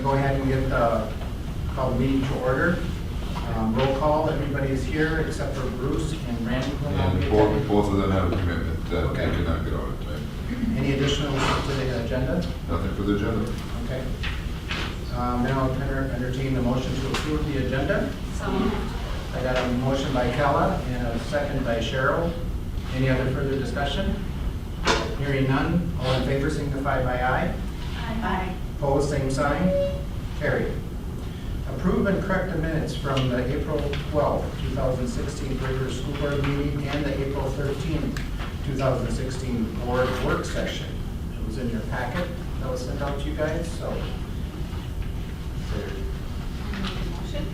Go ahead and get call the meeting to order. Roll call, everybody is here except for Bruce and Randy. And both of them have a commitment that they cannot get out of tonight. Any additional to the agenda? Nothing for the agenda. Okay. Now I'll entertain the motion to approve the agenda. So moved. I got a motion by Kella and a second by Cheryl. Any other further discussion? Hearing none, all in favor signify by aye. Aye. Opposed, same sign. Carried. Approve and correct the minutes from the April 12, 2016 regular school board meeting and the April 13, 2016 board work session. It was in your packet that was sent out to you guys, so. Motion.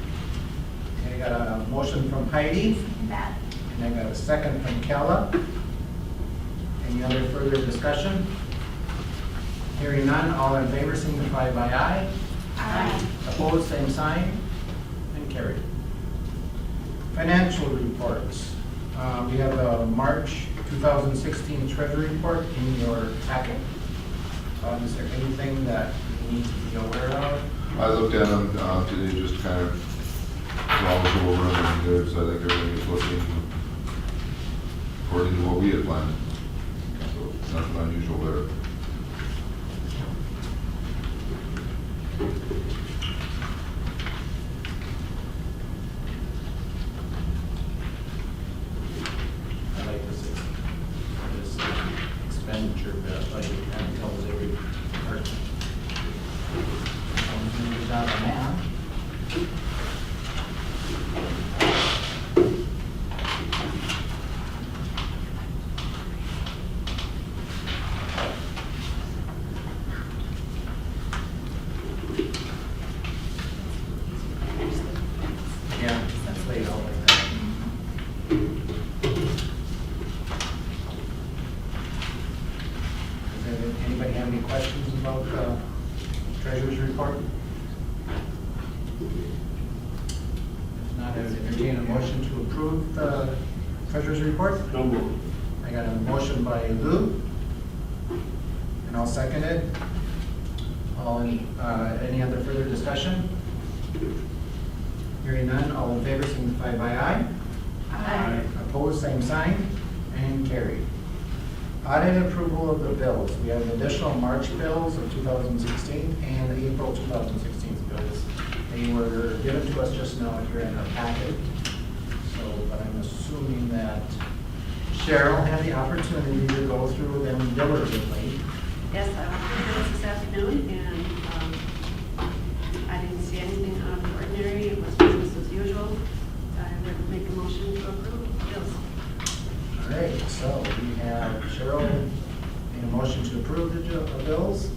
Okay, I got a motion from Heidi, That. and I got a second from Kella. Any other further discussion? Hearing none, all in favor signify by aye. Aye. Opposed, same sign, and carried. Financial reports. We have the March 2016 Treasury Report in your packet. Is there anything that you need to be aware of? I looked at them today, just kind of browsed over them, and there's, I think everything is looking according to what we had planned. So nothing unusual there. I like this expenditure bit, like it kind of tells every department. Good job on that. Yeah, that's laid out like that. Anybody have any questions about the treasurer's report? If not, I would entertain a motion to approve the treasurer's report. So moved. I got a motion by Lou, and I'll second it. Any other further discussion? Hearing none, all in favor signify by aye. Aye. Opposed, same sign, and carried. Audit approval of the bills. We have additional March bills of 2016 and the April 2016 bills. They were given to us just now here in our packet. So, but I'm assuming that Cheryl had the opportunity to go through them diligently. Yes, I went through this afternoon, and I didn't see anything out of the ordinary. It was business as usual. I would make a motion to approve bills. All right, so we have Cheryl in a motion to approve the bills,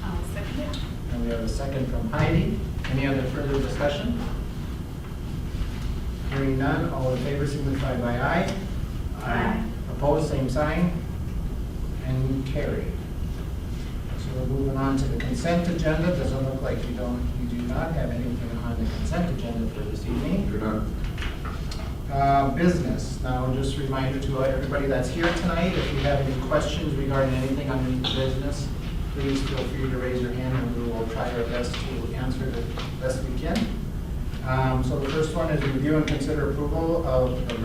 I'll second it. and we have a second from Heidi. Any other further discussion? Hearing none, all in favor signify by aye. Aye. Opposed, same sign, and carried. So we're moving on to the consent agenda. Doesn't look like you do not have anything on the consent agenda for this evening. You're not. Business. Now, just a reminder to everybody that's here tonight, if you have any questions regarding anything underneath the business, please feel free to raise your hand and we will try our best to answer it as best we can. So the first one is review and consider approval of a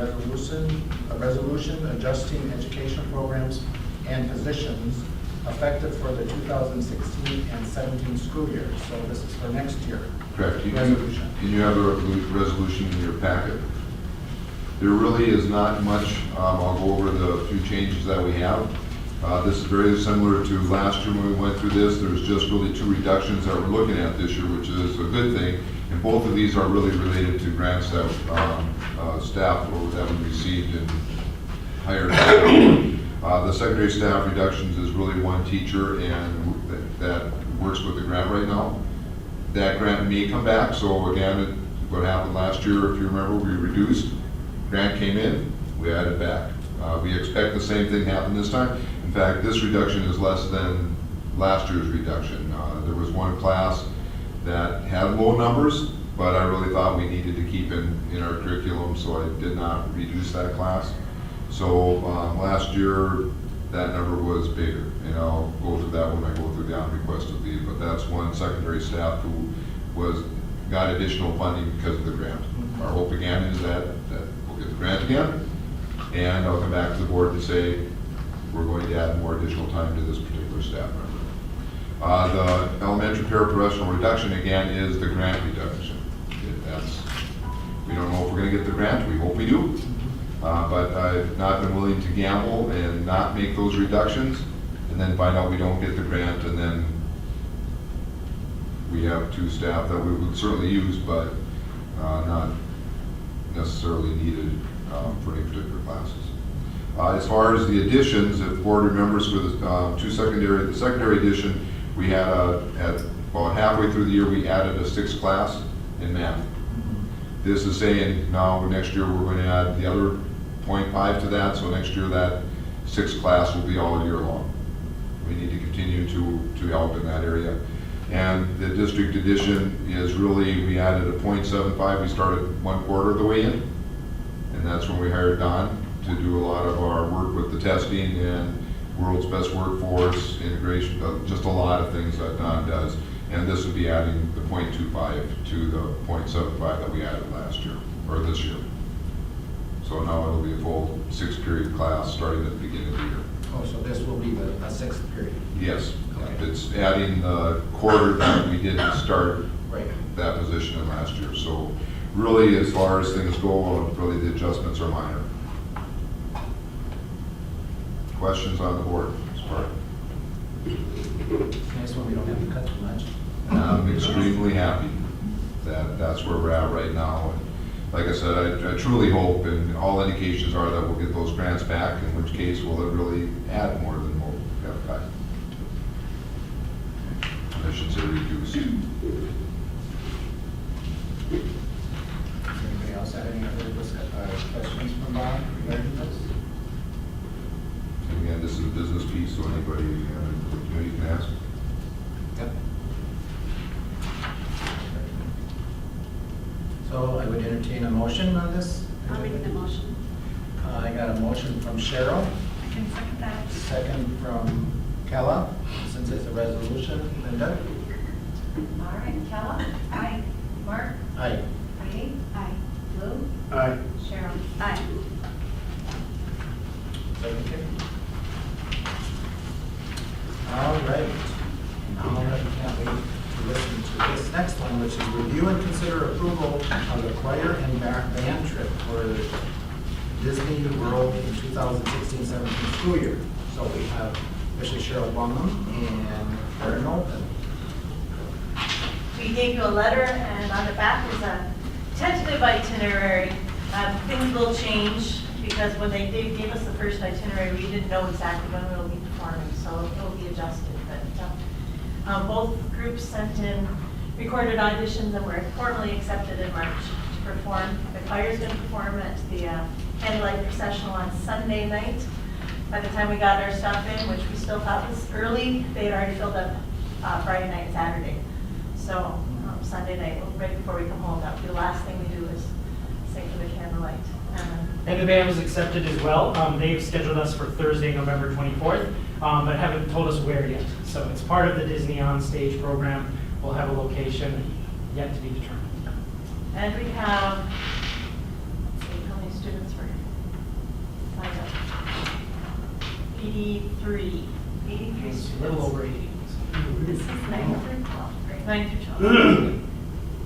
resolution adjusting education programs and positions effective for the 2016 and 17 school year. So this is for next year. Correct. Resolution. And you have a resolution in your packet. There really is not much. I'll go over the few changes that we have. This is very similar to last year when we went through this. There's just really two reductions that we're looking at this year, which is a good thing. And both of these are really related to grants that staff that we received and hired. The secondary staff reductions is really one teacher, and that works with the grant right now. That grant may come back. So again, what happened last year, if you remember, we reduced. Grant came in, we added back. We expect the same thing to happen this time. In fact, this reduction is less than last year's reduction. There was one class that had low numbers, but I really thought we needed to keep in our curriculum, so I did not reduce that class. So last year, that number was bigger, and I'll go through that when I go through the unrequested leave, but that's one secondary staff who got additional funding because of the grant. Our hope again is that we'll get the grant again, and I'll come back to the board and say, we're going to add more additional time to this particular staff member. The elementary paraprofessional reduction again is the grant reduction. We don't know if we're going to get the grant, we hope we do. But I've not been willing to gamble and not make those reductions and then find out we don't get the grant, and then we have 2 staff that we would certainly use, but not necessarily needed for any particular classes. As far as the additions, if the board remembers for the secondary addition, we had at about halfway through the year, we added a 6th class in math. This is saying now next year we're going to add the other 0.5 to that, so next year that 6th class will be all year long. We need to continue to help in that area. And the district addition is really, we added a 0.75, we started 1/4 of the way in, and that's when we hired Don to do a lot of our work with the testing and world's best workforce, integration, just a lot of things that Don does. And this would be adding the 0.25 to the 0.75 that we added last year, or this year. So now it'll be a full 6-period class starting at the beginning of the year. Oh, so this will be a 6th period? Yes, Okay. it's adding the quarter that we didn't start Right. that position in last year. So really, as far as things go, really the adjustments are minor. Questions on the board? Nice one, we don't have to cut too much. I'm extremely happy that that's where we're at right now. And like I said, I truly hope, and all indications are that we'll get those grants back, in which case will it really add more than what we have got. I should say reduce. Anybody else have any other questions from Bob regarding this? Again, this is a business piece, so anybody, you can ask. Yep. So I would entertain a motion on this. I'll make the motion. I got a motion from Cheryl, I can second that. second from Kella, since it's a resolution. Linda? All right, Kella? Aye. Mark? Aye. Heidi? Aye. Lou? Aye. Cheryl? Aye. Okay. All right. Now we can't wait to listen to this next one, which is review and consider approval of the choir and band trip for Disney World in 2016-17 school year. So we have Mrs. Cheryl Bungham and Karen Knowlton. We gave you a letter, and on the back is a tentative itinerary. Things will change, because when they gave us the first itinerary, we didn't know exactly when we will be performing, so it will be adjusted. But both groups sent in recorded auditions and were formally accepted in March to perform. The choir is going to perform at the candlelight processional on Sunday night. By the time we got our stuff in, which we still thought was early, they had already filled up Friday night and Saturday. So Sunday night, right before we come home, that will be the last thing we do is sing for the candlelight. And the band was accepted as well. They've scheduled us for Thursday, November 24th, but haven't told us where yet. So it's part of the Disney On Stage program. We'll have a location yet to be determined. And we have, let's see, how many students were signed up? 83 students. A little over 80. This is 9 through 12. 9 through 12.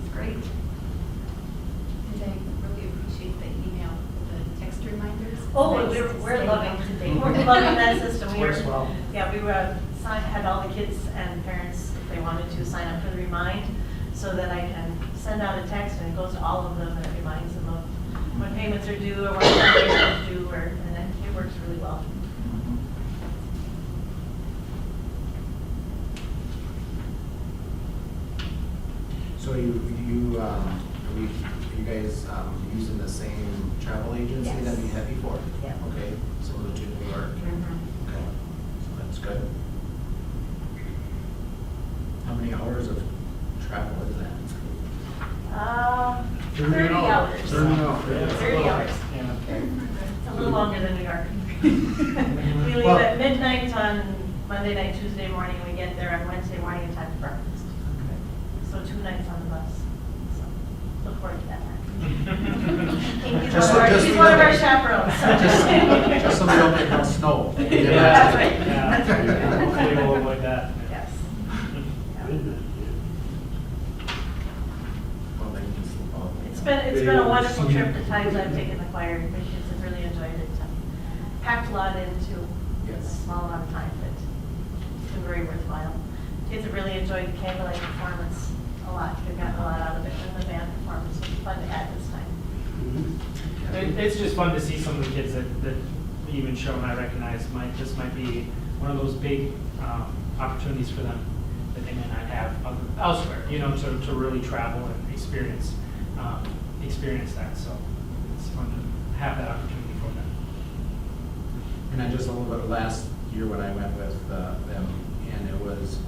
It's great. Did they really appreciate the email, the text reminders? Oh, Nice we're to stay loving up to date. We're loving that system. We Works were, well. yeah, we were had all the kids and parents, if they wanted to, sign up for the Remind, so that I can send out a text and it goes to all of them and it reminds them of when payments are due or when fundraisers are due, and it works really well. So you guys using the same travel agency Yes. that you had before? Yeah. Okay, similar to New York. Okay, so that's good. How many hours of travel is that? 30 hours. Yeah. It's a little longer than New York. We leave at midnight on Monday night, Tuesday morning, and we get there on Wednesday morning in time for breakfast. So 2 nights on the bus. So look forward to that. He's Just one of our- so- he's one of our chaperones. Just so we don't get no snow. Yeah, That's right. Yeah, That's right. yeah, hopefully we'll avoid that. Yes. Well, then you can sleep all day. It's been a wonderful trip, the times I've taken the choir. The kids have really enjoyed it. Packed a lot into a Yes. small amount of time, but it's been very worthwhile. Kids have really enjoyed the candlelight performance a lot. They've gotten a lot out of it, and the band performance was fun to add this time. It's just fun to see some of the kids that even show and I recognize this might be one of those big opportunities for them that they may not have elsewhere, to really travel and experience that. So it's fun to have that opportunity for them. And I just a little bit last year when I went with them, and it was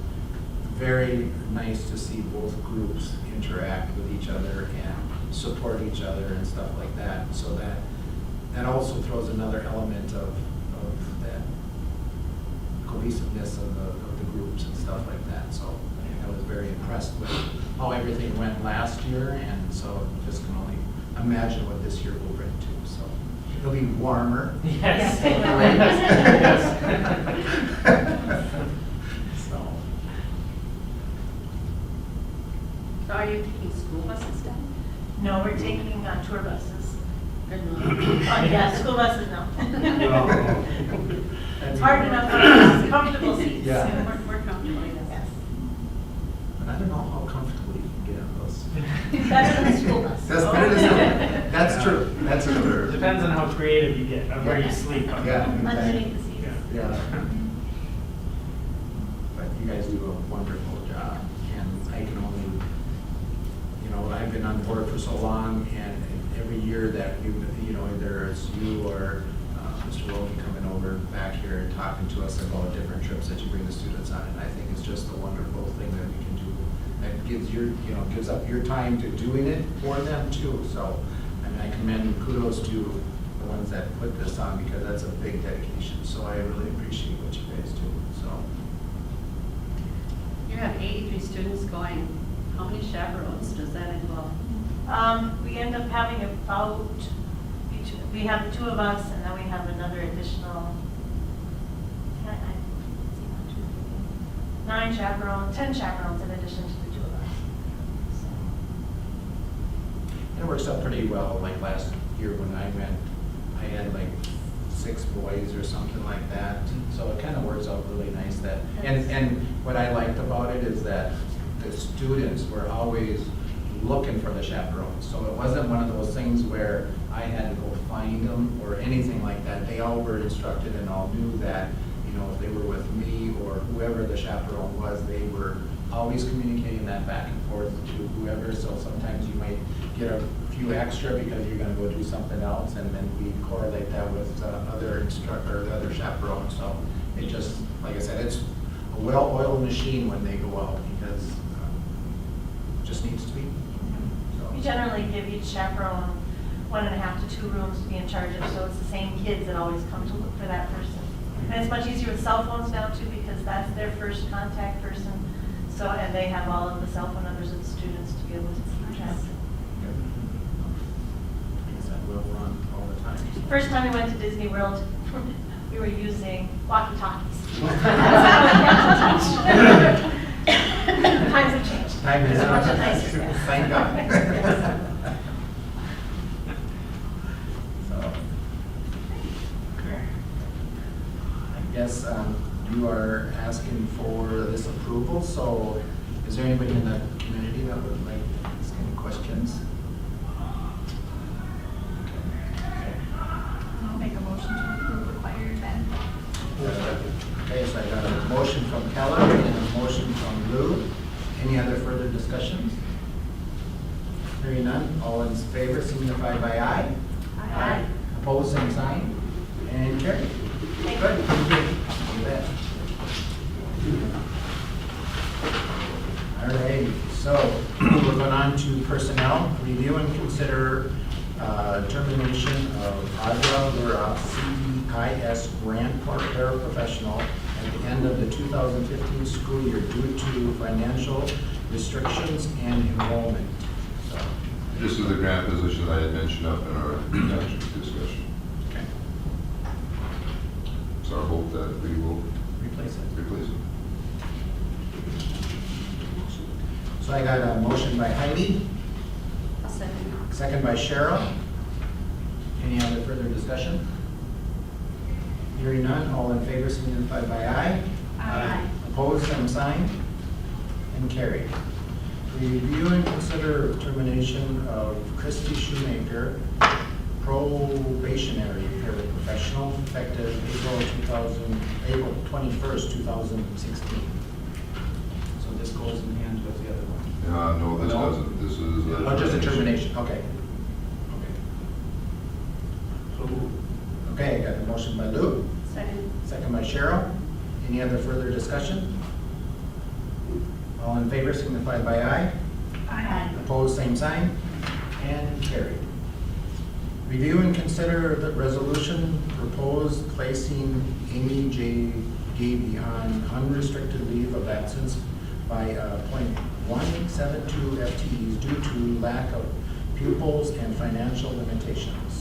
very nice to see both groups interact with each other and support each other and stuff like that. So that also throws another element of that cohesiveness of the groups and stuff like that. So I was very impressed with how everything went last year, and so just can only imagine what this year will bring too. So it'll be warmer. Yes. So. So are you taking school buses down? No, we're taking tour buses. Good Yeah, school buses, no. Oh. It's hard enough for us, comfortable seats. Yeah. We're comfortable, yes. Yes. But I don't know how comfortable you can get on those. Better than the school bus. That's better than, that's true, that's true. Depends on how creative you get, on where you sleep. Yeah. Underneath the seats. Yeah. Yeah. But you guys do a wonderful job, and I can only, I've been on board for so long, and every year that either it's you or Mr. Logan coming over back here and talking to us about different trips that you bring the students on, and I think it's just a wonderful thing that we can do. That gives up your time to doing it for them too. So, I commend kudos to the ones that put this on, because that's a big dedication. So I really appreciate what you guys do. So. You have 83 students going. How many chaperones does that involve? We end up having about, we have the 2 of us, and then we have another additional, 9 chaperones, 10 chaperones in addition to the 2 of us. It works out pretty well. Like last year when I went, I had like 6 boys or something like that. So it kind of works out really nice that, and what I liked about it is that the students were always looking for the chaperones. So it wasn't one of those things where I had to go find them or anything like that. They all were instructed and all knew that, if they were with me or whoever the chaperone was, they were always communicating that back and forth to whoever. So sometimes you might get a few extra because you're going to go do something else, and then we correlate that with other instructor, the other chaperone. So it just, like I said, it's a well-oiled machine when they go out, because it just needs to be. We generally give each chaperone 1.5 to 2 rooms to be in charge of, so it's the same kids that always come to look for that person. And it's much easier with cell phones now too, because that's their first contact person. So, and they have all of the cell phone numbers of the students to be able to keep track. Things that will run all the time. First time we went to Disney World, we were using walkie-talkies. Times have changed. Time It's is much up. nicer, yes. Thank God. So, I guess you are asking for this approval, so is there anybody in the community that would like to ask any questions? I'll make a motion to approve required then. Okay, so I got a motion from Keller and a motion from Lou. Any other further discussions? Hearing none, all in favor signify by aye. Aye. Opposed, same sign, and carried. Thank Good, you. thank you. You bet. All right, so we're going on to personnel. Review and consider termination of Audra Lura, CEIS grant paraprofessional at the end of the 2015 school year due to financial restrictions and enrollment. So, This is the grant position I had mentioned up in our reduction discussion. okay. It's our hope that we will Replace it. replace it. So I got a motion by Heidi, I'll second. second by Cheryl. Any other further discussion? Hearing none, all in favor signify by aye. Aye. Opposed, same sign, and carried. Review and consider termination of Christy Shoemaker, probationary paraprofessional, effective April 21st, 2016. So this goes in hand with the other one. No, this No? doesn't. This is. Oh, just a termination, okay. Okay, I got a motion by Lou, Second. second by Cheryl. Any other further discussion? All in favor signify by aye. Aye. Opposed, same sign, and carried. Review and consider the resolution proposed placing Amy J. Gaby on unrestricted leave of absence by .172 FTEs due to lack of pupils and financial limitations.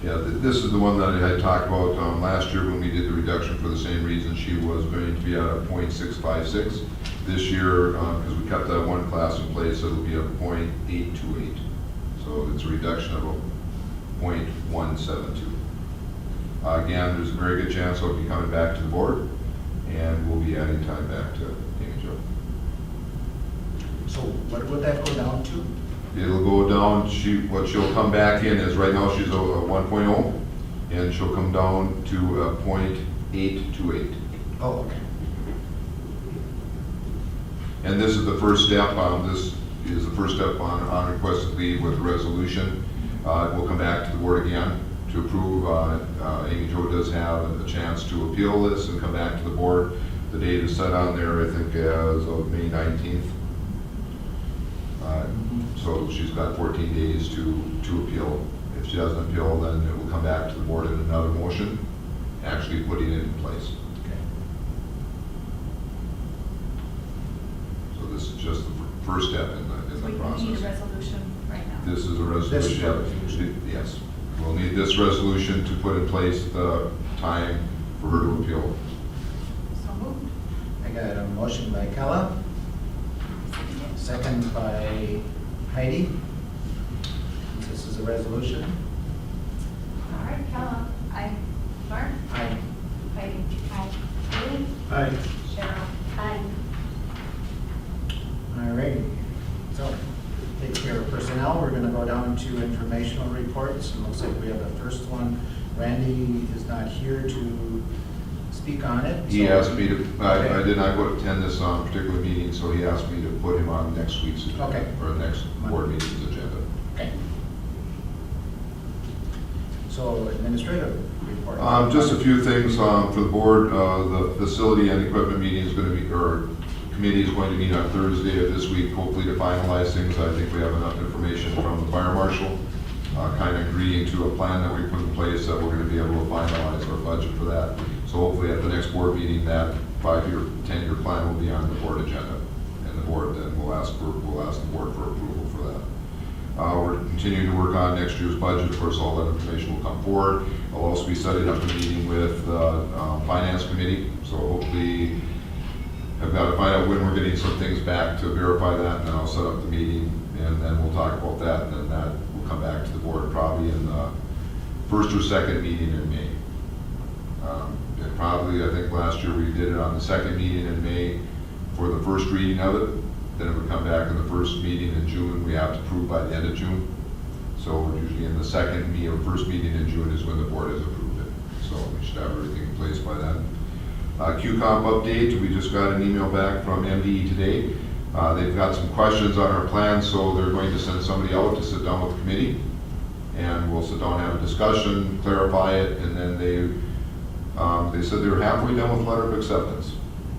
Yeah, this is the one that I had talked about last year when we did the reduction for the same reason. She was going to be at a .656. This year, because we kept that one class in place, it'll be a .828. So it's a reduction of a .172. Again, there's a very good chance I'll be coming back to the board, and we'll be adding time back to Amy Jo. So what would that go down to? It'll go down, what she'll come back in is, right now she's a 1.0, and she'll come down to a .828. Oh, okay. And this is the first step, this is the first step on requested leave with the resolution. We'll come back to the board again to approve. Amy Jo does have a chance to appeal this and come back to the board. The date is set on there, I think, as of May 19th. So she's got 14 days to appeal. If she doesn't appeal, then it will come back to the board in another motion, actually putting it in place. Okay. So this is just the first step in So the you process. need a resolution right now. This is a This resolution. resolution. Yes. We'll need this resolution to put in place the time for her to appeal. So moved. I got a motion by Kella, second by Heidi. This is a resolution. All right, Kella. Aye. Mark? Aye. Heidi? Aye. Lou? Aye. Cheryl? Aye. All right. So, take care of personnel. We're going to go down to informational reports. And looks like we have the first one. Randy is not here to speak on it. He so- asked me to, I did not go attend this particular meeting, so he asked me to put him on next week's agenda. Okay. Or next board meeting's agenda. Okay. So administrative report. Just a few things for the board. The facility and equipment meeting is going to be, or committee is going to meet on Thursday of this week, hopefully to finalize things. I think we have enough information from the fire marshal, kind of agreeing to a plan that we put in place that we're going to be able to finalize our budget for that. So hopefully at the next board meeting, that 5-year, 10-year plan will be on the board agenda. And the board then will ask the board for approval for that. We're continuing to work on next year's budget. Of course, all that information will come forward. I'll also be setting up a meeting with the finance committee. So hopefully, I've got to find out when we're getting some things back to verify that, and then I'll set up the meeting, and then we'll talk about that, and then that will come back to the board probably in the first or second meeting in May. And probably, I think last year we did it on the second meeting in May for the first reading of it. Then it would come back in the first meeting in June. We have to approve by the end of June. So usually in the second meeting or first meeting in June is when the board has approved it. So we should have everything in place by then. QComp update, we just got an email back from MDE today. They've got some questions on our plan, so they're going to send somebody out to sit down with the committee. And we'll sit down and have a discussion, clarify it, and then they said they were halfway done with letter of acceptance.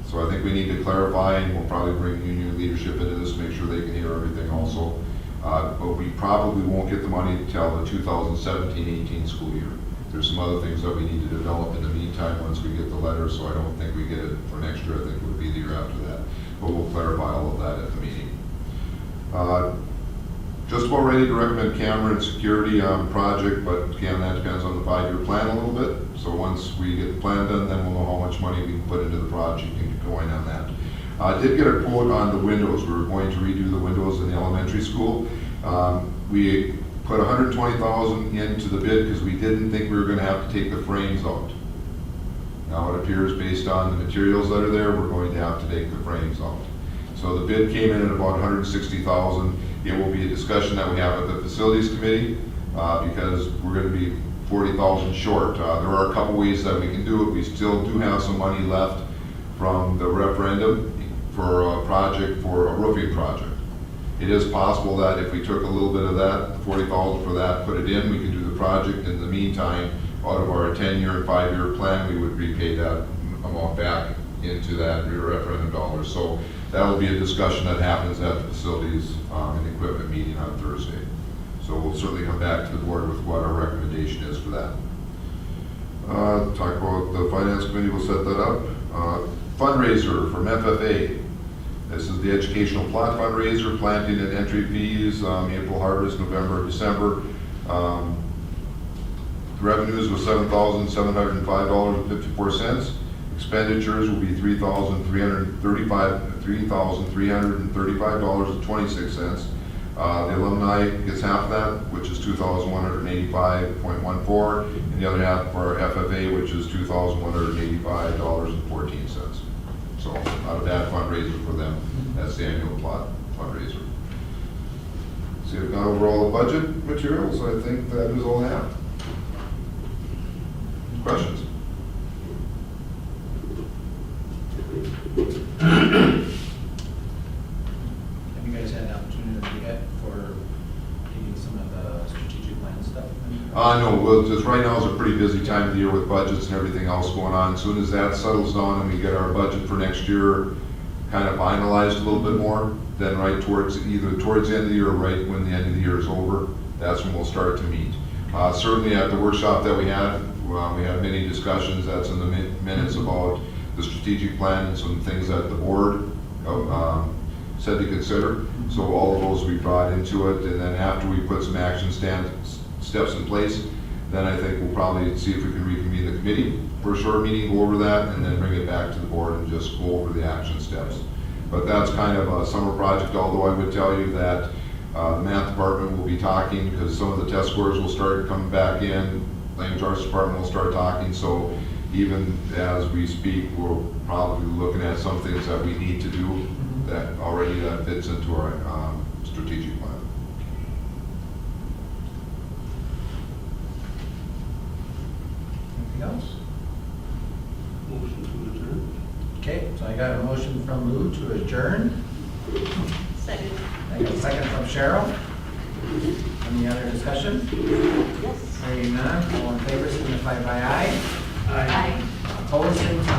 So I think we need to clarify, and we'll probably bring union leadership into this to make sure they can hear everything also. But we probably won't get the money until the 2017-18 school year. There's some other things that we need to develop in the meantime once we get the letter, so I don't think we get it for next year. I think it would be the year after that. But we'll clarify all of that at the meeting. Just about ready to recommend camera and security project, but again, that depends on the 5-year plan a little bit. So once we get the plan done, then we'll know how much money we can put into the project and get going on that. I did get a quote on the windows. We were going to redo the windows in the elementary school. We put $120,000 into the bid because we didn't think we were going to have to take the frames out. Now it appears based on the materials that are there, we're going to have to take the frames out. So the bid came in at about $160,000. It will be a discussion that we have at the facilities committee because we're going to be $40,000 short. There are a couple ways that we can do it. We still do have some money left from the referendum for a project, for a roofing project. It is possible that if we took a little bit of that, $40,000 for that, put it in, we can do the project. In the meantime, out of our 10-year and 5-year plan, we would repay that amount back into that referendum dollars. So that'll be a discussion that happens at the facilities and equipment meeting on Thursday. So we'll certainly come back to the board with what our recommendation is for that. Talk about the finance committee, we'll set that up. Fundraiser from FFA. This is the educational plot fundraiser, planting and entry fees, April harvest, November, December. Revenues was $7,705.54. Expenditures will be $3,335.26. The alumni gets half of that, which is $2,185.14, and the other half for FFA, which is $2,185.14. So not a bad fundraiser for them. That's the annual plot fundraiser. So we've gone over all the budget materials. I think that is all I have. Questions? Have you guys had an opportunity to look at for getting some of the strategic plan stuff? No, well, just right now is a pretty busy time of the year with budgets and everything else going on. As soon as that settles down and we get our budget for next year kind of finalized a little bit more, then right towards either towards the end of the year or right when the end of the year is over, that's when we'll start to meet. Certainly at the workshop that we had many discussions. That's in the minutes about the strategic plan and some things that the board said to consider. So all of those we brought into it, and then after we put some action steps in place, then I think we'll probably see if we can reconvene the committee for a short meeting, go over that, and then bring it back to the board and just go over the action steps. But that's kind of a summer project, although I would tell you that the math department will be talking because some of the test scores will start coming back in. Language arts department will start talking, so even as we speak, we're probably looking at some things that we need to do that already that fits into our strategic plan. Anything else? Motion to adjourn. Okay, so I got a motion from Lou to adjourn. Second. I got a second from Cheryl. Any other discussion? Yes. Hearing none, all in favor signify by aye. Aye. Opposed, same sign.